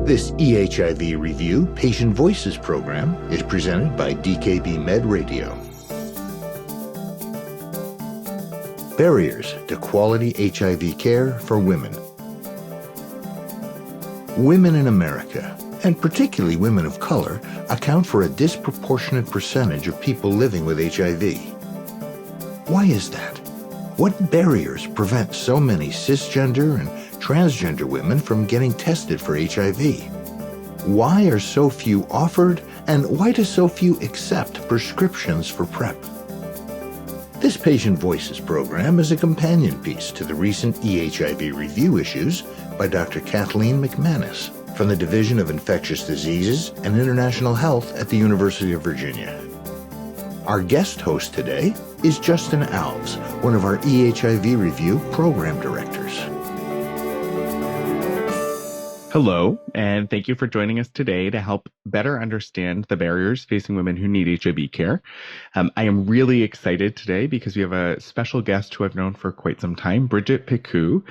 This eHIV Review Patient Voices program is presented by DKB Med Radio. Barriers to quality HIV care for women. Women in America, and particularly women of color, account for a disproportionate percentage of people living with HIV. Why is that? What barriers prevent so many cisgender and transgender women from getting tested for HIV? Why are so few offered, and why do so few accept prescriptions for PrEP? This Patient Voices program is a companion piece to the recent eHIV review issues by Dr. Kathleen McManus from the Division of Infectious Diseases and International Health at the University of Virginia. Our guest host today is Justin Alves, one of our eHIV Review program directors. Hello, and thank you for joining us today to help better understand the barriers facing women who need HIV care. I am really excited today because we have a special guest who I've known for quite some time, Bridgette Picou,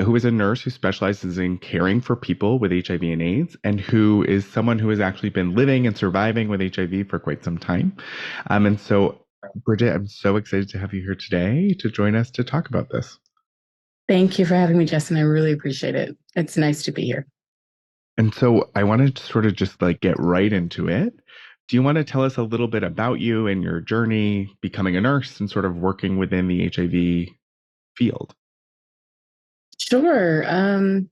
who is a nurse who specializes in caring for people with HIV and AIDS, and who is someone who has actually been living and surviving with HIV for quite some time. And so, Bridgette, I'm so excited to have you here today to join us to talk about this. Thank you for having me, Justin. I really appreciate it. It's nice to be here. And so I wanted to sort of just get right into it. Do you want to tell us a little bit about you and your journey becoming a nurse and sort of working within the HIV field? Sure.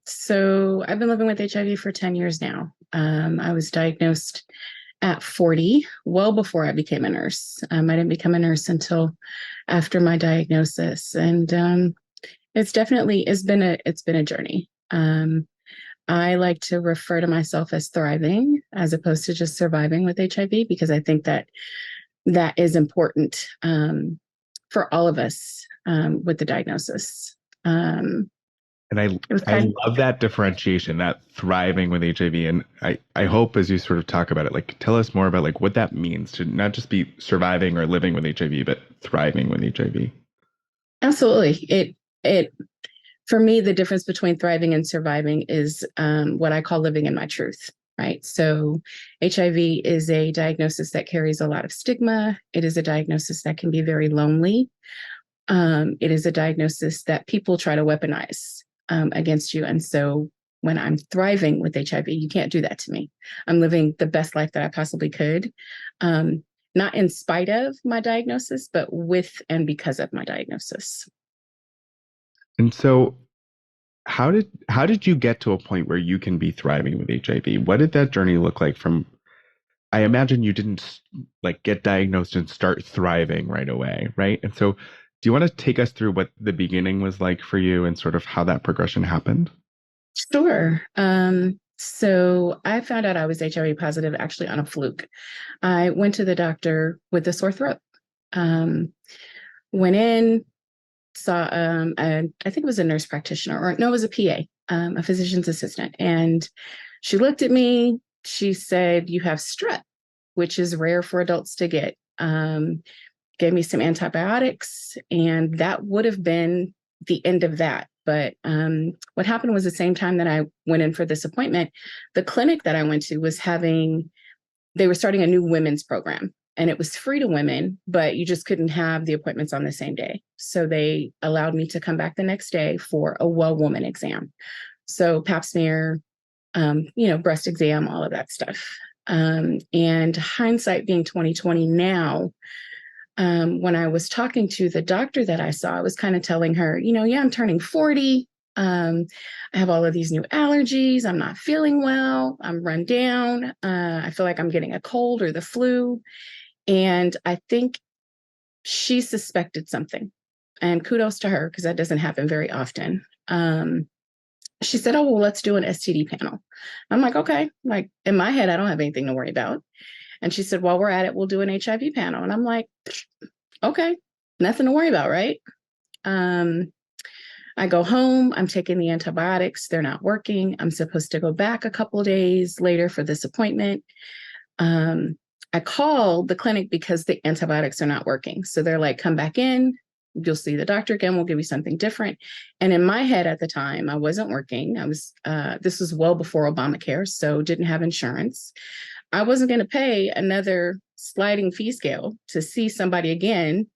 So I've been living with HIV for 10 years now. I was diagnosed at 40, well before I became a nurse. I didn't become a nurse until after my diagnosis. And it's been a journey. I like to refer to myself as thriving as opposed to just surviving with HIV, because I think that is important for all of us with the diagnosis. And I love that differentiation, that thriving with HIV. And I hope as you sort of talk about it, tell us more about what that means to not just be surviving or living with HIV, but thriving with HIV. Absolutely. For me, the difference between thriving and surviving is what I call living in my truth, right? So HIV is a diagnosis that carries a lot of stigma. It is a diagnosis that can be very lonely. It is a diagnosis that people try to weaponize against you. And so when I'm thriving with HIV, you can't do that to me. I'm living the best life that I possibly could, not in spite of my diagnosis, but with and because of my diagnosis. And so how did you get to a point where you can be thriving with HIV? What did that journey look like I imagine you didn't get diagnosed and start thriving right away, right? And so do you want to take us through what the beginning was like for you and sort of how that progression happened? Sure. So I found out I was HIV positive actually on a fluke. I went to the doctor with a sore throat. Went in, saw, I think it was a nurse practitioner, or no, it was a PA, a physician's assistant. And she looked at me, she said, "You have strep," which is rare for adults to get. Gave me some antibiotics, and that would have been the end of that. But what happened was the same time that I went in for this appointment, the clinic that I went to they were starting a new women's program. And it was free to women, but you just couldn't have the appointments on the same day. So they allowed me to come back the next day for a well woman exam. So pap smear, breast exam, all of that stuff. And hindsight being 2020 now, when I was talking to the doctor that I saw, I was kind of telling her, I'm turning 40. I have all of these new allergies. I'm not feeling well. I'm run down. I feel like I'm getting a cold or the flu. And I think she suspected something, and kudos to her because that doesn't happen very often. She said, "Oh, well, let's do an STD panel." I'm like, okay, in my head, I don't have anything to worry about. And she said, "While we're at it, we'll do an HIV panel." And I'm like, okay, nothing to worry about, right? I go home, I'm taking the antibiotics. They're not working. I'm supposed to go back a couple of days later for this appointment. I called the clinic because the antibiotics are not working. So they're like, "Come back in, You'll see the doctor again. We'll give you something different. And in my head at the time, I wasn't working. This was well before Obamacare, so didn't have insurance. I wasn't going to pay another sliding fee scale to see somebody again.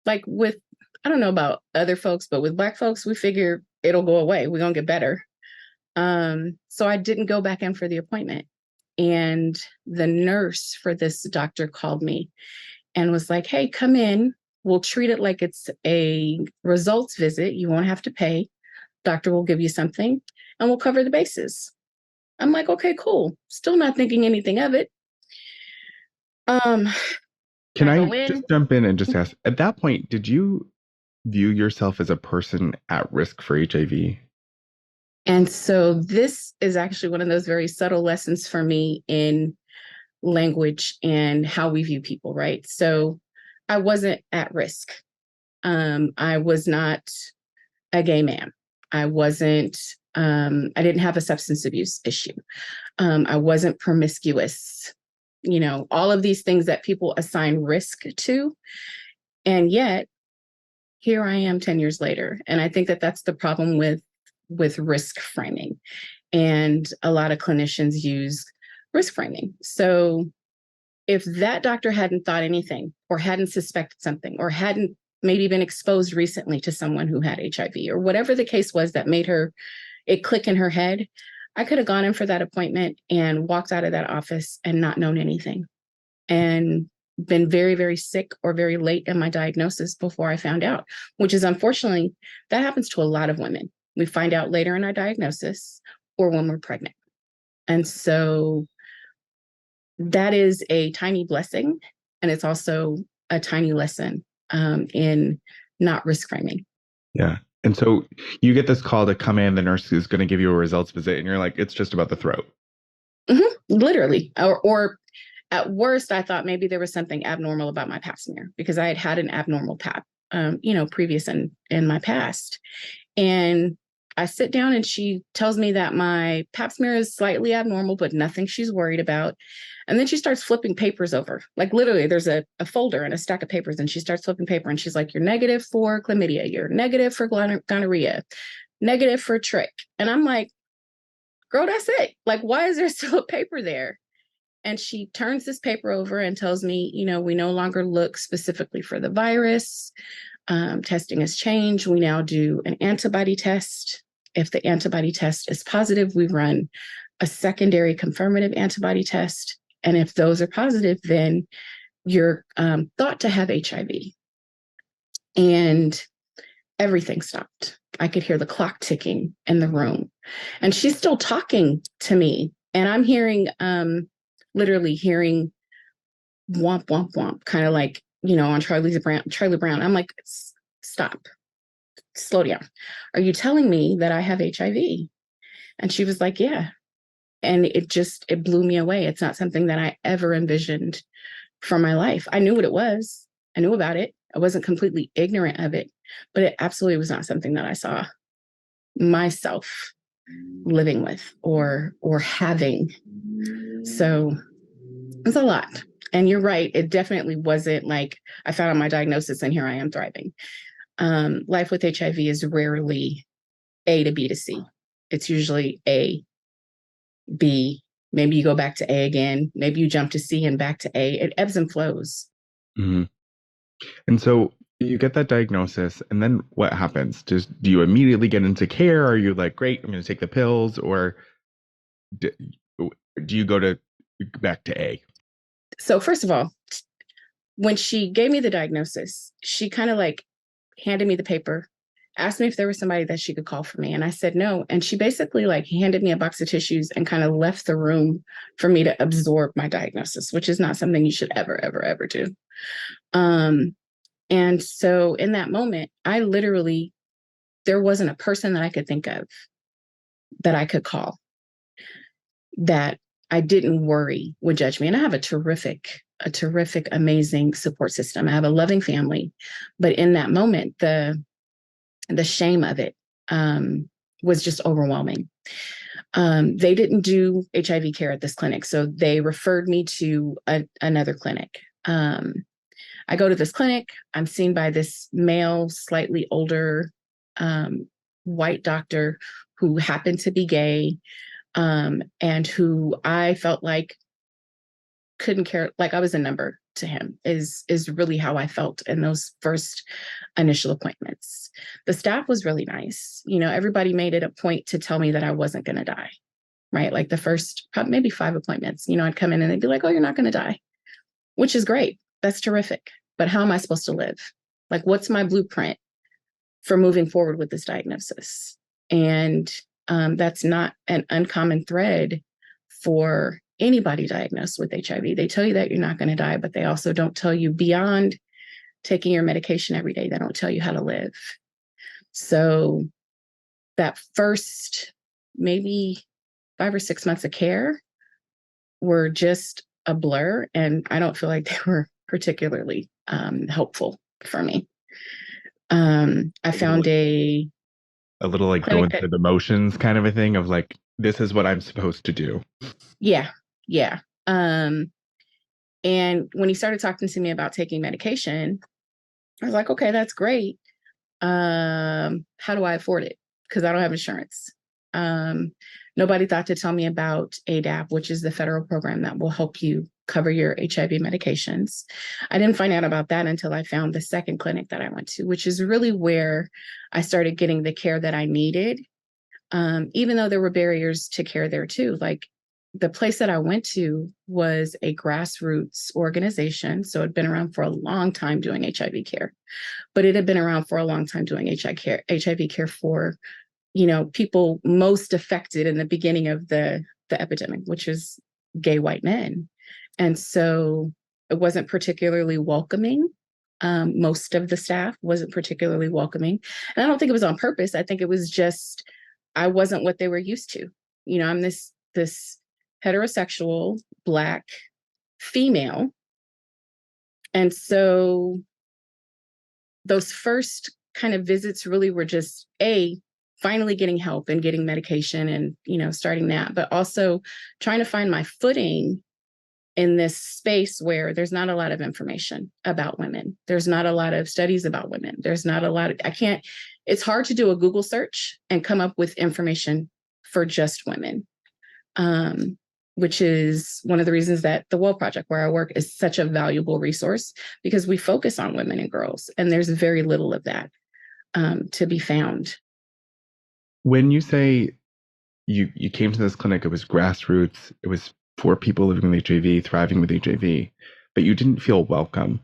Like with, I don't know about other folks, but with Black folks, we figure it'll go away. We're going to get better. So I didn't go back in for the appointment. And the nurse for this doctor called me and was like, hey, come in. We'll treat it like it's a results visit. You won't have to pay. Doctor will give you something and we'll cover the bases. I'm like, okay, cool. Still not thinking anything of it. Can I just jump in and just ask, at that point, did you view yourself as a person at risk for HIV? And so this is actually one of those very subtle lessons for me in language and how we view people, right? So I wasn't at risk. I was not a gay man. I didn't have a substance abuse issue. I wasn't promiscuous, all of these things that people assign risk to. And yet here I am 10 years later. And I think that that's the problem with risk framing. And a lot of clinicians use risk framing. So if that doctor hadn't thought anything or hadn't suspected something or hadn't maybe been exposed recently to someone who had HIV or whatever the case was that made it click in her head, I could have gone in for that appointment and walked out of that office and not known anything and been very, very sick or very late in my diagnosis before I found out, which is unfortunately, that happens to a lot of women. We find out later in our diagnosis or when we're pregnant. And so that is a tiny blessing. And it's also a tiny lesson in not risk framing. Yeah. And so you get this call to come in, the nurse is going to give you a results visit, and you're like, it's just about the throat. Mm-hmm. Literally. Or at worst, I thought maybe there was something abnormal about my pap smear because I had an abnormal pap, previous in my past. And I sit down and she tells me that my pap smear is slightly abnormal, but nothing she's worried about. And then she starts flipping papers over. Like literally there's a folder and a stack of papers and she starts flipping paper and she's like, you're negative for chlamydia. You're negative for gonorrhea, negative for trick. And I'm like, girl, that's it. Like, why is there still a paper there? And she turns this paper over and tells me, we no longer look specifically for the virus. Testing has changed. We now do an antibody test. If the antibody test is positive, we run a secondary confirmative antibody test. And if those are positive, then you're thought to have HIV. And everything stopped. I could hear the clock ticking in the room. And she's still talking to me. And I'm literally hearing womp, womp, womp, kind of like, on Charlie Brown. I'm like, stop, slow down. Are you telling me that I have HIV? And she was like, yeah. And it blew me away. It's not something that I ever envisioned for my life. I knew what it was. I knew about it. I wasn't completely ignorant of it, but it absolutely was not something that I saw myself living with or having. So it's a lot. And you're right. It definitely wasn't like I found out my diagnosis and here I am thriving. Life with HIV is rarely A to B to C. It's usually A, B, maybe you go back to A again. Maybe you jump to C and back to A. It ebbs and flows. Mm-hmm. And so you get that diagnosis and then what happens? Do you immediately get into care? Are you like, great, I'm going to take the pills? Or do you go back to A? So first of all, when she gave me the diagnosis, she kind of like handed me the paper, asked me if there was somebody that she could call for me. And I said no. And she basically like handed me a box of tissues and kind of left the room for me to absorb my diagnosis, which is not something you should ever, ever, ever do. And so in that moment, there wasn't a person that I could think of that I could call that I didn't worry would judge me. And I have a terrific, amazing support system. I have a loving family, but in that moment, the shame of it was just overwhelming. They didn't do HIV care at this clinic, so they referred me to another clinic. I go to this clinic, I'm seen by this male, slightly older white doctor who happened to be gay, and who I felt like couldn't care, like I was a number to him, is really how I felt in those first initial appointments. The staff was really nice. Everybody made it a point to tell me that I wasn't going to die, right? Like the first maybe 5 appointments, I'd come in and they'd be like, oh, you're not going to die, which is great. That's terrific. But how am I supposed to live? Like, what's my blueprint for moving forward with this diagnosis? And that's not an uncommon thread for anybody diagnosed with HIV. They tell you that you're not going to die, but they also don't tell you beyond taking your medication every day. They don't tell you how to live. So that first maybe 5 or 6 months of care were just a blur. And I don't feel like they were particularly helpful for me. I found a little like going through the motions kind of a thing of like, this is what I'm supposed to do. Yeah. And when he started talking to me about taking medication, I was like, okay, that's great. How do I afford it? Because I don't have insurance. Nobody thought to tell me about ADAP, which is the federal program that will help you cover your HIV medications. I didn't find out about that until I found the second clinic that I went to, which is really where I started getting the care that I needed. Even though there were barriers to care there too. Like the place that I went to was a grassroots organization. So it'd been around for a long time doing HIV care, but it had been around for a long time doing HIV care for, people most affected in the beginning of the epidemic, which is gay white men. And so it wasn't particularly welcoming. Most of the staff wasn't particularly welcoming. And I don't think it was on purpose. I think it was just, I wasn't what they were used to. I'm this heterosexual Black female. And so those first kind of visits really were just finally getting help and getting medication and, starting that, but also trying to find my footing in this space where there's not a lot of information about women. There's not a lot of studies about women. There's not a lot of, it's hard to do a Google search and come up with information for just women, which is one of the reasons that the Well Project, where I work, is such a valuable resource, because we focus on women and girls, and there's very little of that to be found. When you say you came to this clinic, it was grassroots, it was for people living with HIV, thriving with HIV, but you didn't feel welcome.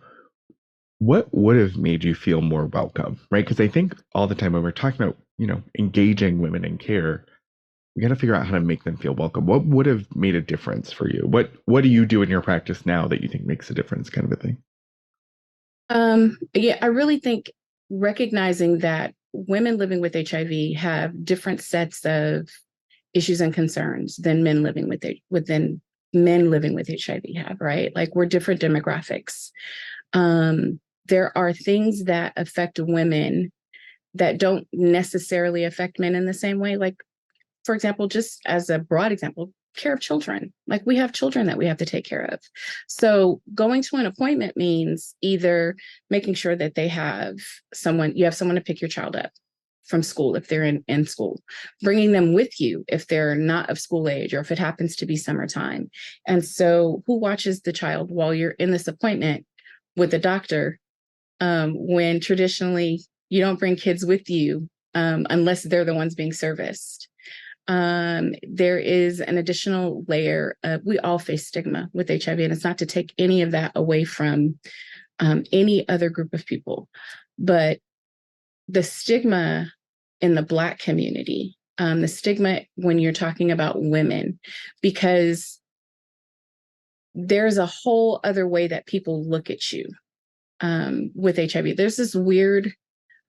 What would have made you feel more welcome, right? Because I think all the time when we're talking about, engaging women in care, we got to figure out how to make them feel welcome. What would have made a difference for you? What do you do in your practice now that you think makes a difference, kind of a thing? I really think recognizing that women living with HIV have different sets of issues and concerns than men living with HIV have, right? Like, we're different demographics. There are things that affect women that don't necessarily affect men in the same way. Like, for example, just as a broad example, care of children. Like, we have children that we have to take care of. So going to an appointment means either making sure that you have someone to pick your child up from school if they're in school, bringing them with you if they're not of school age or if it happens to be summertime. And so who watches the child while you're in this appointment with the doctor, when traditionally you don't bring kids with you unless they're the ones being serviced. There is an additional layer of, we all face stigma with HIV, and it's not to take any of that away from any other group of people, but the stigma in the Black community, the stigma when you're talking about women, because there's a whole other way that people look at you with HIV. There's this weird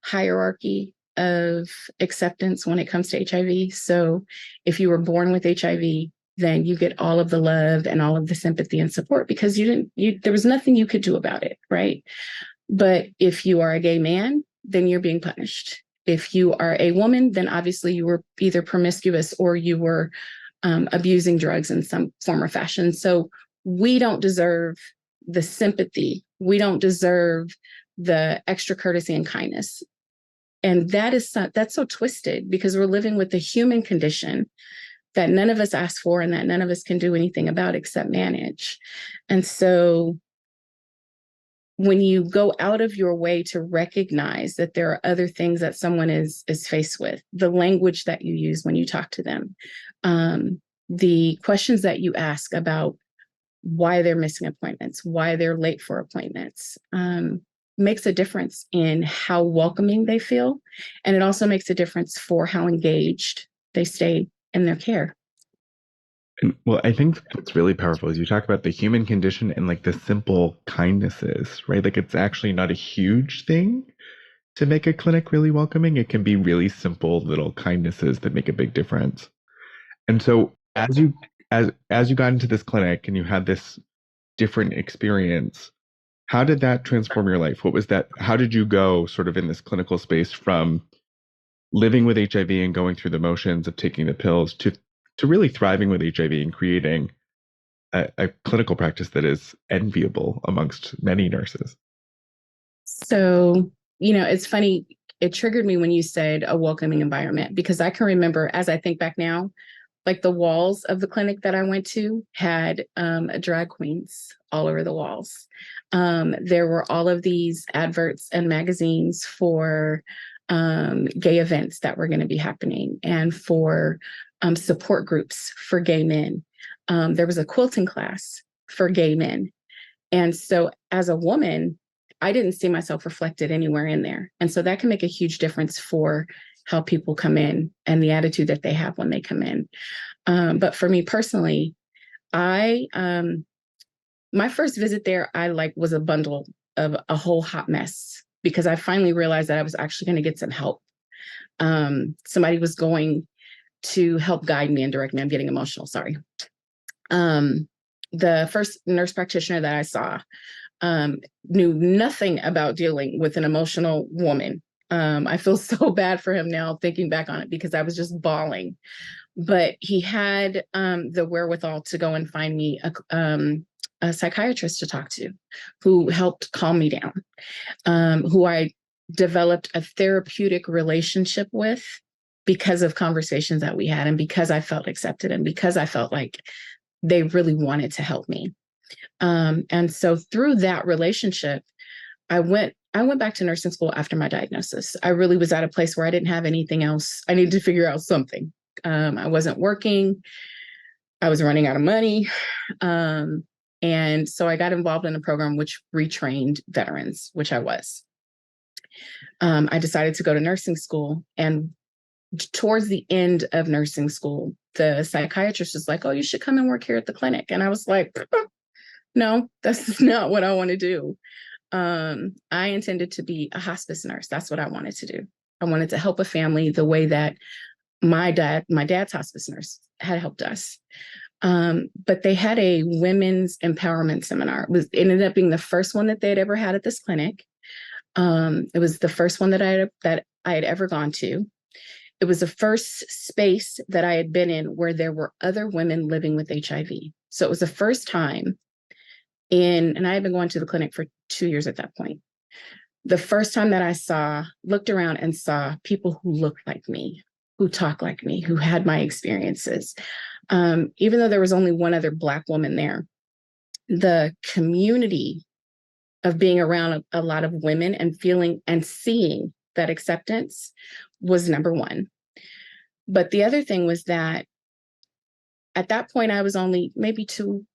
hierarchy of acceptance when it comes to HIV. So if you were born with HIV, then you get all of the love and all of the sympathy and support because there was nothing you could do about it, right? But if you are a gay man, then you're being punished. If you are a woman, then obviously you were either promiscuous or you were abusing drugs in some form or fashion. So we don't deserve the sympathy We don't deserve the extra courtesy and kindness. And that's so twisted, because we're living with the human condition that none of us asked for and that none of us can do anything about except manage. And so when you go out of your way to recognize that there are other things that someone is faced with, the language that you use when you talk to them, the questions that you ask about why they're missing appointments, why they're late for appointments, makes a difference in how welcoming they feel. And it also makes a difference for how engaged they stay in their care. And, well, I think what's really powerful is you talk about the human condition and like the simple kindnesses, right? Like it's actually not a huge thing to make a clinic really welcoming. It can be really simple little kindnesses that make a big difference. And so as you got into this clinic and you had this different experience, how did that transform your life? What was that? How did you go sort of in this clinical space from living with HIV and going through the motions of taking the pills to really thriving with HIV and creating a clinical practice that is enviable amongst many nurses? So, it's funny. It triggered me when you said a welcoming environment, because I can remember, as I think back now, like the walls of the clinic that I went to had drag queens all over the walls. There were all of these adverts and magazines for gay events that were going to be happening, and for support groups for gay men. There was a quilting class for gay men. And so as a woman, I didn't see myself reflected anywhere in there. And so that can make a huge difference for how people come in and the attitude that they have when they come in. But for me personally, my first visit there, I was a bundle of a whole hot mess, because I finally realized that I was actually going to get some help. Somebody was going to help guide me and direct me. I'm getting emotional, sorry. The first nurse practitioner that I saw knew nothing about dealing with an emotional woman. I feel so bad for him now thinking back on it, because I was just bawling. But he had the wherewithal to go and find me a psychiatrist to talk to, who helped calm me down, who I developed a therapeutic relationship with because of conversations that we had, and because I felt accepted, and because I felt like they really wanted to help me. And so through that relationship, I went back to nursing school after my diagnosis. I really was at a place where I didn't have anything else. I needed to figure out something. I wasn't working. I was running out of money. And so I got involved in a program which retrained veterans, which I was. I decided to go to nursing school, and towards the end of nursing school, the psychiatrist was like, "Oh, you should come and work here at the clinic." And I was like, "No, that's not what I want to do." I intended to be a hospice nurse. That's what I wanted to do. I wanted to help a family the way that my dad's hospice nurse had helped us. But they had a women's empowerment seminar. It ended up being the first one that they had ever had at this clinic. It was the first one that I had ever gone to. It was the first space that I had been in where there were other women living with HIV. So it was the first time and I had been going to the clinic for 2 years at that point. The first time that I looked around and saw people who looked like me, who talked like me, who had my experiences. Even though there was only one other Black woman there, the community of being around a lot of women and feeling and seeing that acceptance was number one. But the other thing was that at that point, I was only maybe two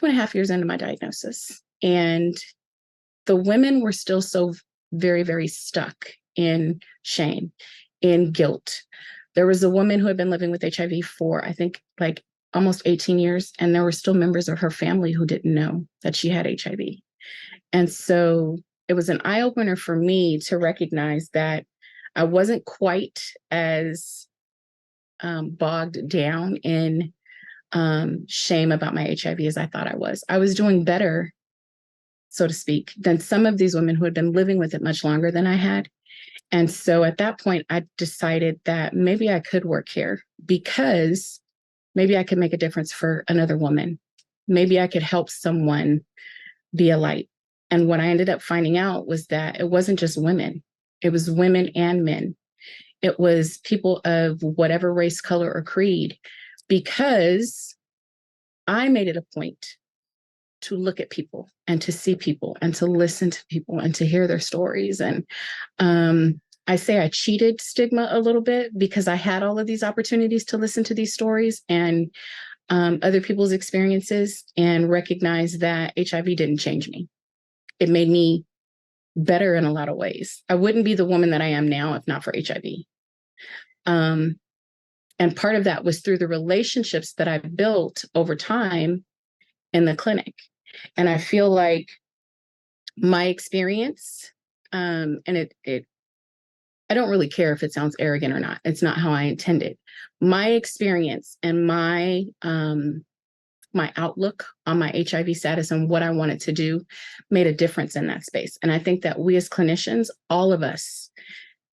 and a half years into my diagnosis. And the women were still so very, very stuck in shame, in guilt. There was a woman who had been living with HIV for, I think, like almost 18 years. And there were still members of her family who didn't know that she had HIV. And so it was an eye-opener for me to recognize that I wasn't quite as bogged down in shame about my HIV as I thought I was. I was doing better, so to speak, than some of these women who had been living with it much longer than I had. And so at that point, I decided that maybe I could work here, because maybe I could make a difference for another woman. Maybe I could help someone be a light. And what I ended up finding out was that it wasn't just women, it was women and men. It was people of whatever race, color, or creed, because I made it a point to look at people and to see people and to listen to people and to hear their stories. And I say I cheated stigma a little bit because I had all of these opportunities to listen to these stories and other people's experiences, and recognize that HIV didn't change me. It made me better in a lot of ways. I wouldn't be the woman that I am now if not for HIV. And part of that was through the relationships that I built over time in the clinic. And I feel like my experience, and I don't really care if it sounds arrogant or not. It's not how I intended. My experience and my outlook on my HIV status and what I wanted to do made a difference in that space. And I think that we as clinicians, all of us,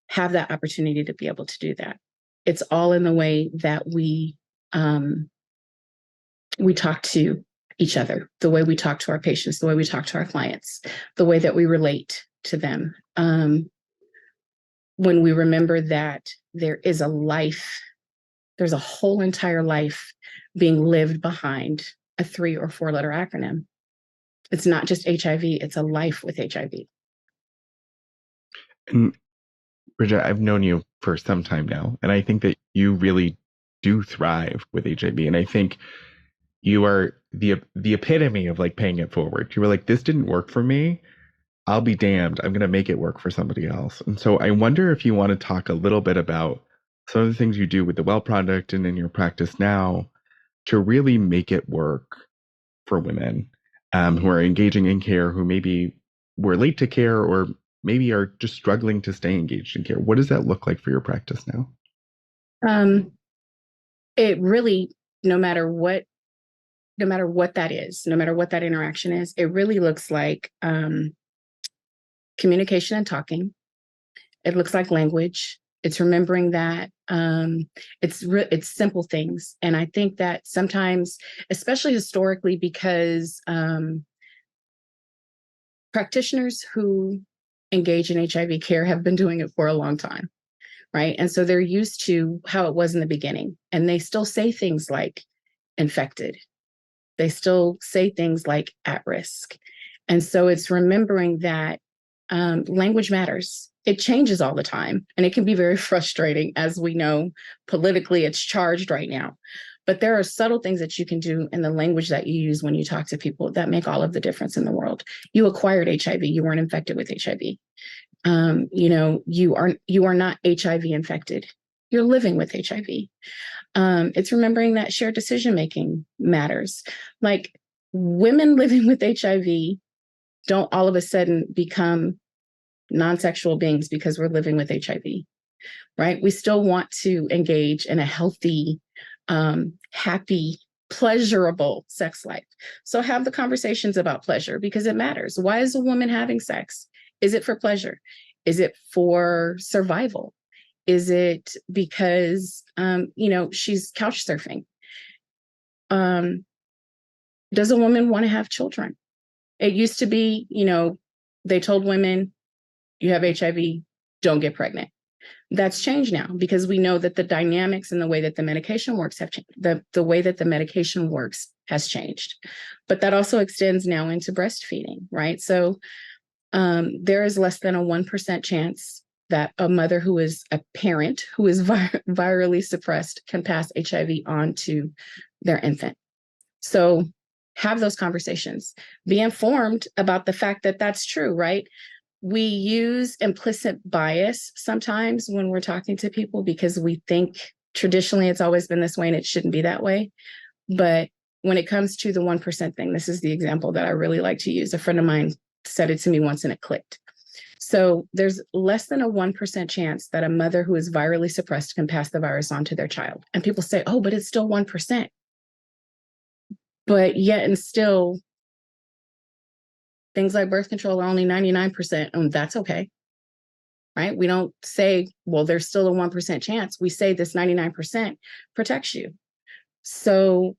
have that opportunity to be able to do that. It's all in the way that we talk to each other, the way we talk to our patients, the way we talk to our clients, the way that we relate to them. When we remember that there is a life, there's a whole entire life being lived behind a 3 or 4 letter acronym. It's not just HIV, it's a life with HIV. And Bridgette, I've known you for some time now, and I think that you really do thrive with HIV. And I think you are the epitome of like paying it forward. You were like, this didn't work for me. I'll be damned. I'm going to make it work for somebody else. And so I wonder if you want to talk a little bit about some of the things you do with the Well Project and in your practice now to really make it work for women who are engaging in care, who maybe were late to care or maybe are just struggling to stay engaged in care. What does that look like for your practice now? It really, no matter what that is, no matter what that interaction is, it really looks like communication and talking. It looks like language. It's remembering that it's simple things. And I think that sometimes, especially historically, because practitioners who engage in HIV care have been doing it for a long time, right? And so they're used to how it was in the beginning. And they still say things like infected. They still say things like at risk. And so it's remembering that language matters. It changes all the time, and it can be very frustrating. As we know, politically, it's charged right now. But there are subtle things that you can do in the language that you use when you talk to people that make all of the difference in the world. You acquired HIV. You weren't infected with HIV. You are not HIV infected. You're living with HIV. It's remembering that shared decision-making matters. Like, women living with HIV don't all of a sudden become non-sexual beings because we're living with HIV, right? We still want to engage in a healthy, happy, pleasurable sex life. So have the conversations about pleasure, because it matters. Why is a woman having sex? Is it for pleasure? Is it for survival? Is it because, she's couch surfing? Does a woman want to have children? It used to be, they told women, you have HIV, don't get pregnant. That's changed now, because we know that the dynamics and the way that the medication works have changed. The way that the medication works has changed. But that also extends now into breastfeeding, right? So there is less than a 1% chance that a mother who is a parent who is virally suppressed can pass HIV on to their infant. So have those conversations. Be informed about the fact that that's true, right? We use implicit bias sometimes when we're talking to people because we think traditionally it's always been this way and it shouldn't be that way. But when it comes to the 1% thing, this is the example that I really like to use. A friend of mine said it to me once and it clicked. So there's less than a 1% chance that a mother who is virally suppressed can pass the virus on to their child. And people say, oh, but it's still 1%. But yet and still, things like birth control are only 99%, and that's okay, right? We don't say, well, there's still a 1% chance. We say this 99% protects you. So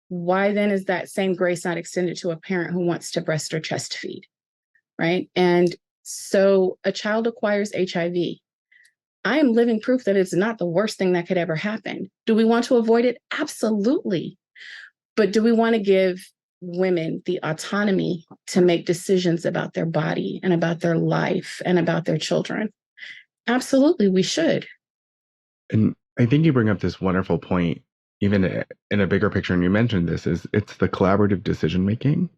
why then is that same grace not extended to a parent who wants to breast or chest feed, right? And so a child acquires HIV. I am living proof that it's not the worst thing that could ever happen. Do we want to avoid it? Absolutely. But do we want to give women the autonomy to make decisions about their body and about their life and about their children? Absolutely, we should. And I think you bring up this wonderful point, even in a bigger picture, and you mentioned this, is it's the collaborative decision making,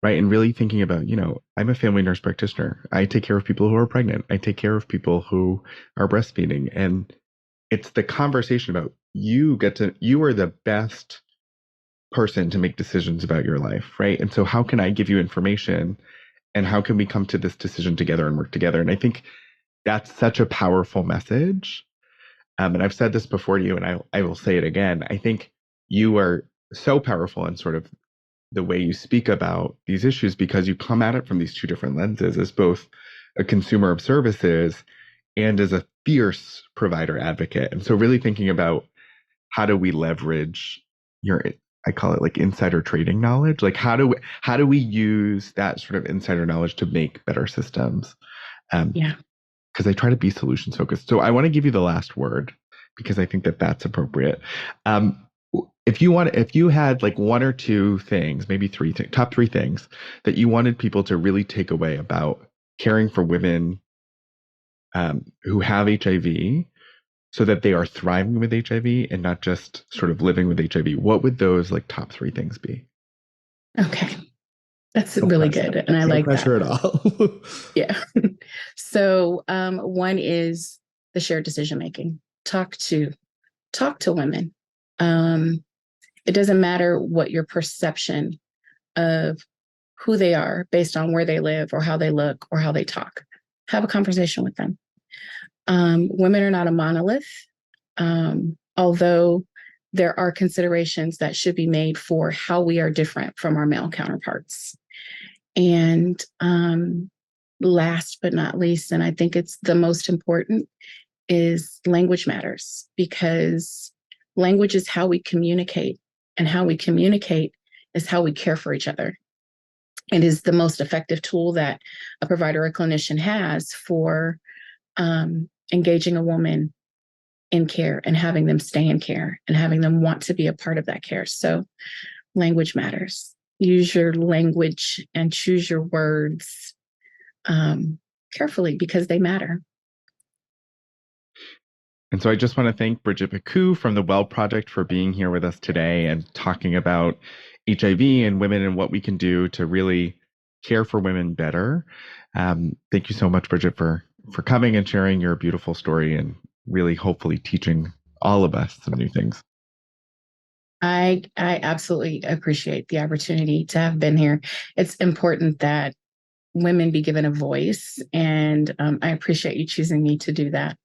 right? And really thinking about, I'm a family nurse practitioner. I take care of people who are pregnant. I take care of people who are breastfeeding. And it's the conversation about you are the best person to make decisions about your life, right? And so how can I give you information and how can we come to this decision together and work together? And I think that's such a powerful message. And I've said this before to you, and I will say it again. I think you are so powerful in sort of the way you speak about these issues because you come at it from these two different lenses as both a consumer of services and as a fierce provider advocate. And so really thinking about how do we leverage I call it like insider trading knowledge. Like how do we use that sort of insider knowledge to make better systems? Yeah. Because I try to be solutions focused. So I want to give you the last word because I think that that's appropriate. If you had like one or two things, maybe top three things that you wanted people to really take away about caring for women who have HIV so that they are thriving with HIV and not just sort of living with HIV, what would those like top three things be? Okay. That's really good. And I like that. No pressure at all. Yeah. So one is the shared decision making. Talk to women. It doesn't matter what your perception of who they are based on where they live or how they look or how they talk. Have a conversation with them. Women are not a monolith, although there are considerations that should be made for how we are different from our male counterparts. And last but not least, and I think it's the most important, is language matters, because language is how we communicate, and how we communicate is how we care for each other. It is the most effective tool that a provider or clinician has for engaging a woman in care and having them stay in care and having them want to be a part of that care. So language matters. Use your language and choose your words carefully because they matter. And so I just want to thank Bridgette Picou from the Well Project for being here with us today and talking about HIV and women and what we can do to really care for women better. Thank you so much, Bridgette, for coming and sharing your beautiful story and really hopefully teaching all of us some new things. I absolutely appreciate the opportunity to have been here. It's important that women be given a voice, and I appreciate you choosing me to do that.